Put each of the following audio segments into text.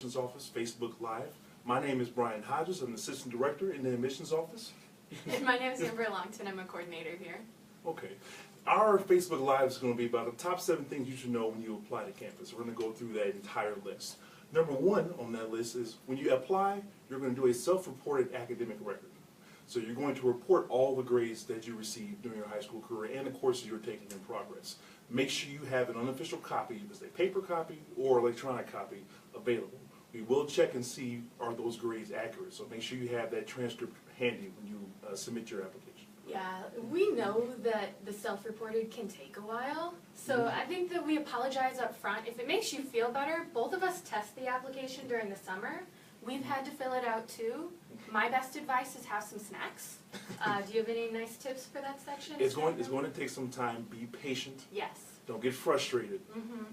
Admissions Office Facebook Live. My name is Brian Hodges. I'm the Assistant Director in the Admissions Office. And my name is Amber Longton. I'm a coordinator here. Okay. Our Facebook Live is going to be about the top 7 things you should know when you apply to campus. We're going to go through that entire list. Number 1 on that list is when you apply, you're going to do a self-reported academic record. So you're going to report all the grades that you received during your high school career and the courses you're taking in progress. Make sure you have an unofficial copy, if it's a paper copy or electronic copy, available. We will check and see are those grades accurate, so make sure you have that transcript handy when you submit your application. Yeah, we know that the self-reported can take a while, so I think that we apologize up front. If it makes you feel better, both of us test the application during the summer. We've had to fill it out too. My best advice is have some snacks. Do you have any nice tips for that section? It's going to take some time. Be patient. Yes. Don't get frustrated.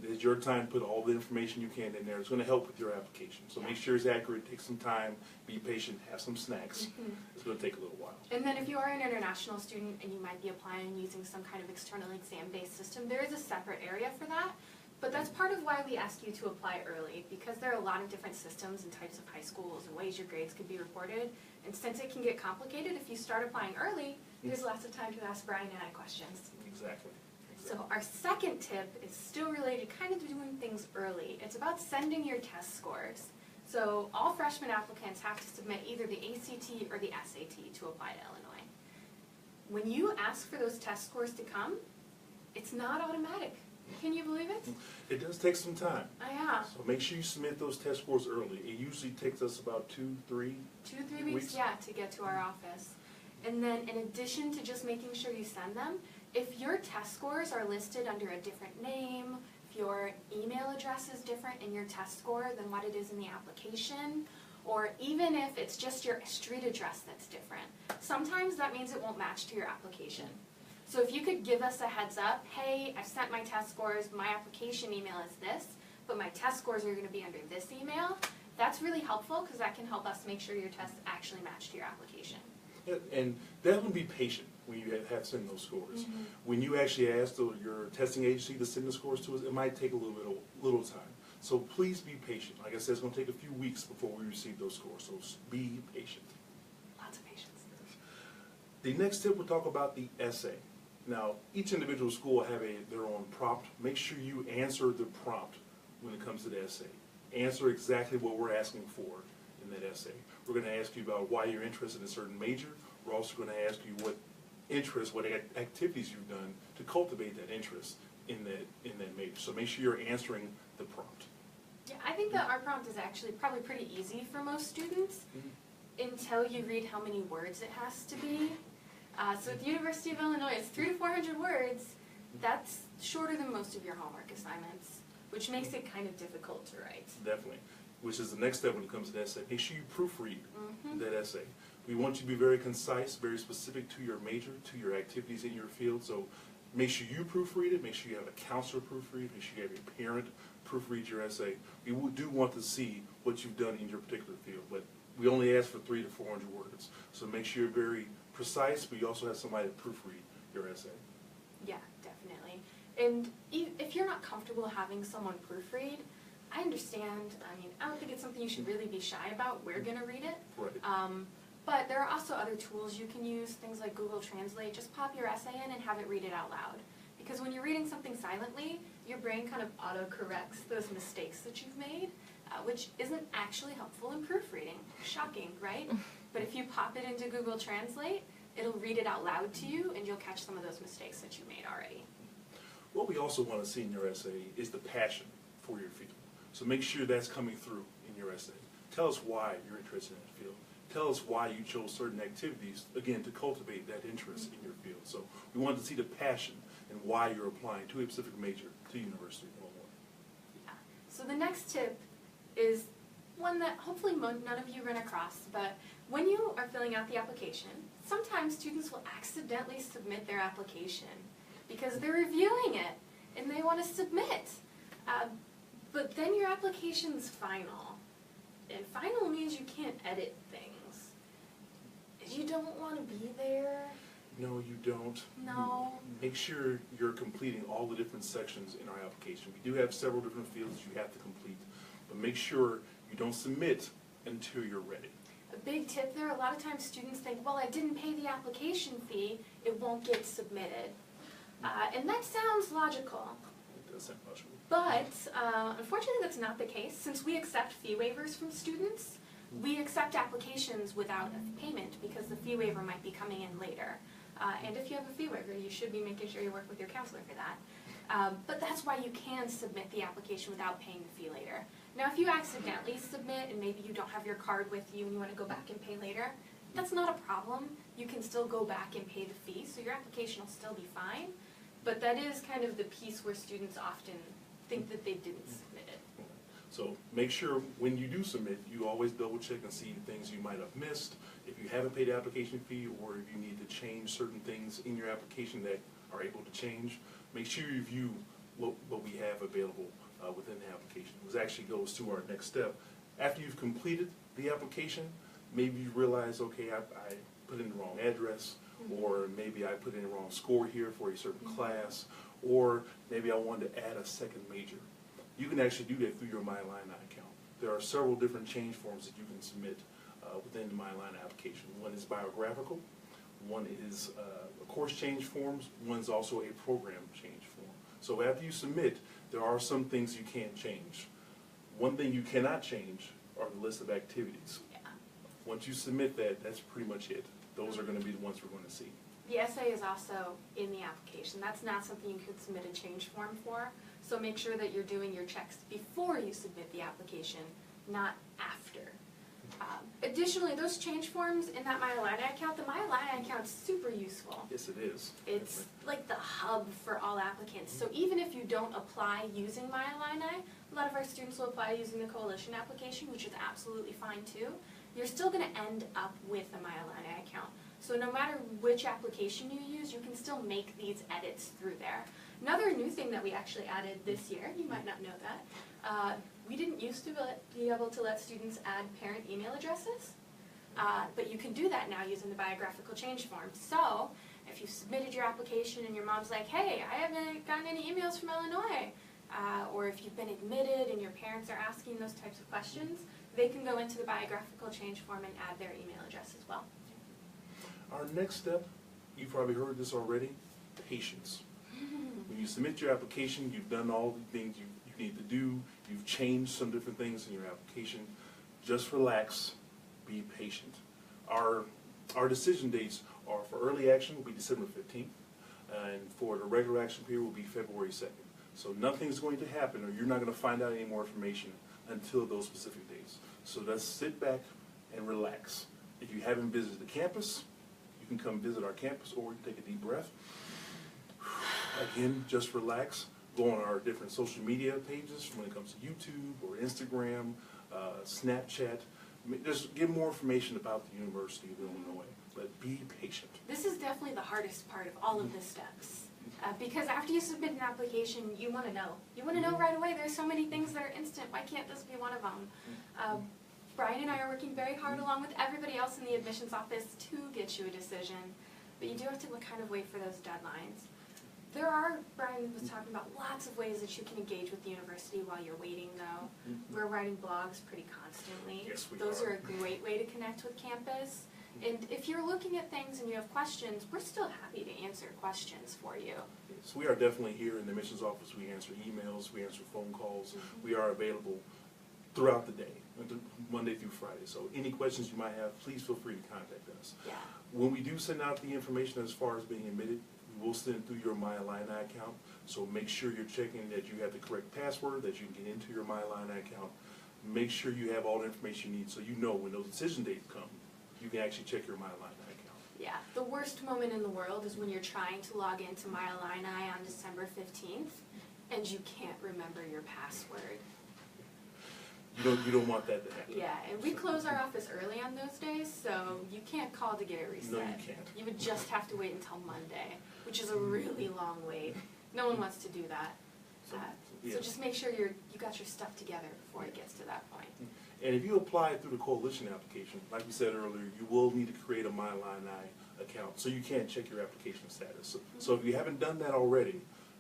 It's your time to put all the information you can in there. It's going to help with your application. So make sure it's accurate. Take some time. Be patient. Have some snacks. It's going to take a little while. And then if you are an international student and you might be applying using some kind of external exam-based system, there is a separate area for that. But that's part of why we ask you to apply early, because there are a lot of different systems and types of high schools and ways your grades could be reported. And since it can get complicated, if you start applying early, there's lots of time to ask Brian and I questions. Exactly. So our second tip is still related kind of to doing things early. It's about sending your test scores. So all freshman applicants have to submit either the ACT or the SAT to apply to Illinois. When you ask for those test scores to come, it's not automatic. Can you believe it? It does take some time. Yeah. So make sure you submit those test scores early. It usually takes us about 2-3 weeks, yeah, to get to our office. And then in addition to just making sure you send them, if your test scores are listed under a different name, if your email address is different in your test score than what it is in the application, or even if it's just your street address that's different, sometimes that means it won't match to your application. So if you could give us a heads up, hey, I've sent my test scores, my application email is this, but my test scores are going to be under this email, that's really helpful because that can help us make sure your tests actually match to your application. Yeah, and definitely be patient when you have sent those scores. When you actually ask your testing agency to send the scores to us, it might take a little time. So please be patient. Like I said, it's going to take a few weeks before we receive those scores, so be patient. Lots of patience. The next tip, we'll talk about the essay. Now, each individual school will have their own prompt. Make sure you answer the prompt when it comes to the essay. Answer exactly what we're asking for in that essay. We're going to ask you about why you're interested in a certain major. We're also going to ask you what activities you've done to cultivate that interest in that major. So make sure you're answering the prompt. Yeah, I think that our prompt is actually probably pretty easy for most students until you read how many words it has to be. So at the University of Illinois, it's 300 to 400 words. That's shorter than most of your homework assignments, which makes it kind of difficult to write. Definitely, which is the next step when it comes to the essay. Make sure you proofread that essay. We want you to be very concise, very specific to your major, to your activities in your field. So make sure you proofread it. Make sure you have a counselor proofread. Make sure you have your parent proofread your essay. We do want to see what you've done in your particular field, but we only ask for 300 to 400 words. So make sure you're very precise, but you also have somebody to proofread your essay. Yeah, definitely. And if you're not comfortable having someone proofread, I understand. I mean, I don't think it's something you should really be shy about. We're going to read it. Right. But there are also other tools you can use, things like Google Translate. Just pop your essay in and have it read it out loud. Because when you're reading something silently, your brain kind of auto-corrects those mistakes that you've made, which isn't actually helpful in proofreading. Shocking, right? But if you pop it into Google Translate, it'll read it out loud to you, and you'll catch some of those mistakes that you made already. What we also want to see in your essay is the passion for your field. So make sure that's coming through in your essay. Tell us why you're interested in that field. Tell us why you chose certain activities, again, to cultivate that interest in your field. So we want to see the passion and why you're applying to a specific major to University of Illinois. Yeah. So the next tip is one that hopefully none of you run across, but when you are filling out the application, sometimes students will accidentally submit their application because they're reviewing it and they want to submit. But then your application's final. And final means you can't edit things. You don't want to be there. No, you don't. No. Make sure you're completing all the different sections in our application. We do have several different fields you have to complete, but make sure You don't submit until you're ready. A big tip there, a lot of times students think, well, I didn't pay the application fee, it won't get submitted. And that sounds logical. It does sound logical. But unfortunately that's not the case. Since we accept fee waivers from students, we accept applications without a payment because the fee waiver might be coming in later. And if you have a fee waiver, you should be making sure you work with your counselor for that. But that's why you can submit the application without paying the fee later. Now if you accidentally submit and maybe you don't have your card with you and you want to go back and pay later, that's not a problem. You can still go back and pay the fee, so your application will still be fine. But that is kind of the piece where students often think that they didn't submit it. So make sure when you do submit, you always double check and see the things you might have missed. If you haven't paid the application fee, or if you need to change certain things in your application that are able to change, make sure you review what we have available within the application. Which actually goes to our next step. After you've completed the application, maybe you realize, okay, I put in the wrong address, or maybe I put in the wrong score here for a certain class, or maybe I wanted to add a second major. You can actually do that through your MyIllini account. There are several different change forms that you can submit within the MyIllini application. One is biographical, one is a course change forms, one's also a program change form. So after you submit, there are some things you can't change. One thing you cannot change are the list of activities. Yeah. Once you submit that, that's pretty much it. Those are going to be the ones we're going to see. The essay is also in the application. That's not something you could submit a change form for. So make sure that you're doing your checks before you submit the application, not after. Additionally, those change forms in that MyIllini account, the MyIllini account is super useful. Yes, it is. It's like the hub for all applicants. So even if you don't apply using MyIllini, a lot of our students will apply using the Coalition application, which is absolutely fine too. You're still going to end up with a MyIllini account. So no matter which application you use, you can still make these edits through there. Another new thing that we actually added this year, you might not know that, we didn't used to be able to let students add parent email addresses, but you can do that now using the biographical change form. So if you submitted your application and your mom's like, hey, I haven't gotten any emails from Illinois, or if you've been admitted and your parents are asking those types of questions, they can go into the biographical change form and add their email address as well. Our next step, you've probably heard this already, patience. When you submit your application, you've done all the things you need to do, you've changed some different things in your application. Just relax, be patient. Our decision dates are for early action will be December 15th, and for the regular action period will be February 2nd. So nothing's going to happen, or you're not going to find out any more information until those specific dates. So just sit back and relax. If you haven't visited the campus, you can come visit our campus, or you can take a deep breath. Again, just relax. Go on our different social media pages when it comes to YouTube or Instagram, Snapchat. Just get more information about the University of Illinois, but be patient. This is definitely the hardest part of all of the steps. Because after you submit an application, you want to know. You want to know right away. There's so many things that are instant. Why can't this be one of them? Brian and I are working very hard along with everybody else in the admissions office to get you a decision. But you do have to kind of wait for those deadlines. There are, Brian was talking about, lots of ways that you can engage with the university while you're waiting, though. We're writing blogs pretty constantly. Yes, we Those are. are a great way to connect with campus. And if you're looking at things and you have questions, we're still happy to answer questions for you. So we are definitely here in the admissions office. We answer emails, we answer phone calls. We are available throughout the day, Monday through Friday. So any questions you might have, please feel free to contact us. Yeah. When we do send out the information as far as being admitted, we will send it through your MyIllini account. So make sure you're checking that you have the correct password, that you can get into your MyIllini account. Make sure you have all the information you need so you know when those decision dates come, you can actually check your MyIllini account. Yeah, the worst moment in the world is when you're trying to log into MyIllini on December 15th and you can't remember your password. You don't want that to happen. Yeah, and we close our office early on those days, so you can't call to get it reset. No, you can't. You would just have to wait until Monday, which is a really long wait. No one wants to do that. So yeah. just make sure you got your stuff together before it gets to that point. And if you apply through the Coalition application, like we said earlier, you will need to create a MyIllini account so you can check your application status. So if you haven't done that already,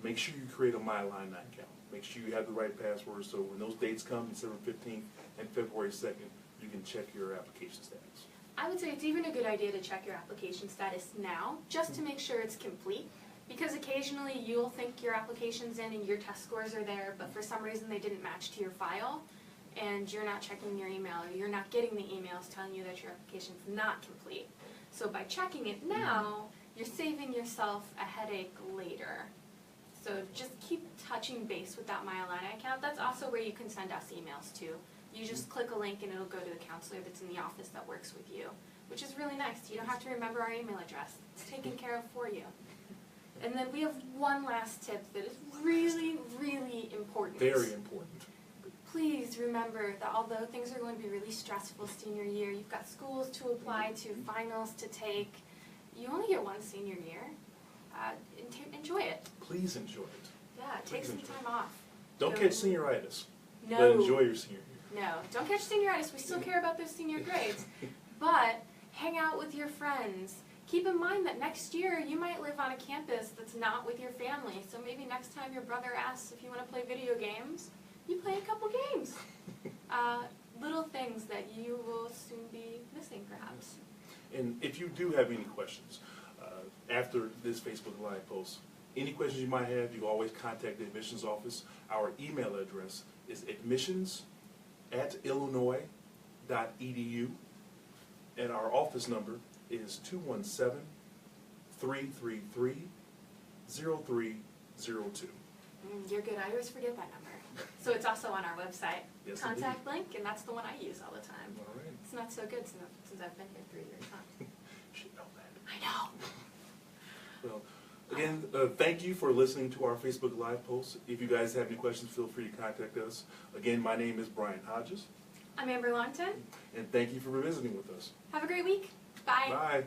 make sure you create a MyIllini account. Make sure you have the right password so when those dates come, December 15th, and February 2nd, you can check your application status. I would say it's even a good idea to check your application status now, just to make sure it's complete. Because occasionally you'll think your application's in and your test scores are there, but for some reason they didn't match to your file, and you're not checking your email, or you're not getting the emails telling you that your application's not complete. So by checking it now, you're saving yourself a headache later. So just keep touching base with that My Illini account. That's also where you can send us emails too. You just click a link and it'll go to the counselor that's in the office that works with you, which is really nice. You don't have to remember our email address. It's taken care of for you. And then we have one last tip that is really, really important. Very important. Please remember that although things are going to be really stressful senior year, you've got schools to apply to, finals to take, you only get one senior year. Enjoy it. Please enjoy it. Yeah, take some time off. Don't Go. catch senioritis, No. but enjoy your senior year. No, don't catch senioritis. We still care about those senior grades. But hang out with your friends. Keep in mind that next year you might live on a campus that's not with your family. So maybe next time your brother asks if you want to play video games, you play a couple games. Little things that you will soon be missing, perhaps. And if you do have any questions after this Facebook Live post, any questions you might have, you can always contact the admissions office. Our email address is admissions@illinois.edu, and our office number is 217-333-0302. You're good. I always forget that number. So it's also on our website. Yes, Contact link, and that's the one I use all the time. All right. It's not so good since I've been here 3 years, huh? You should know that. I know. Well, again, thank you for listening to our Facebook Live post. If you guys have any questions, feel free to contact us. Again, my name is Brian Hodges. I'm Amber Longton. And thank you for visiting with us. Have a great week. Bye. Bye.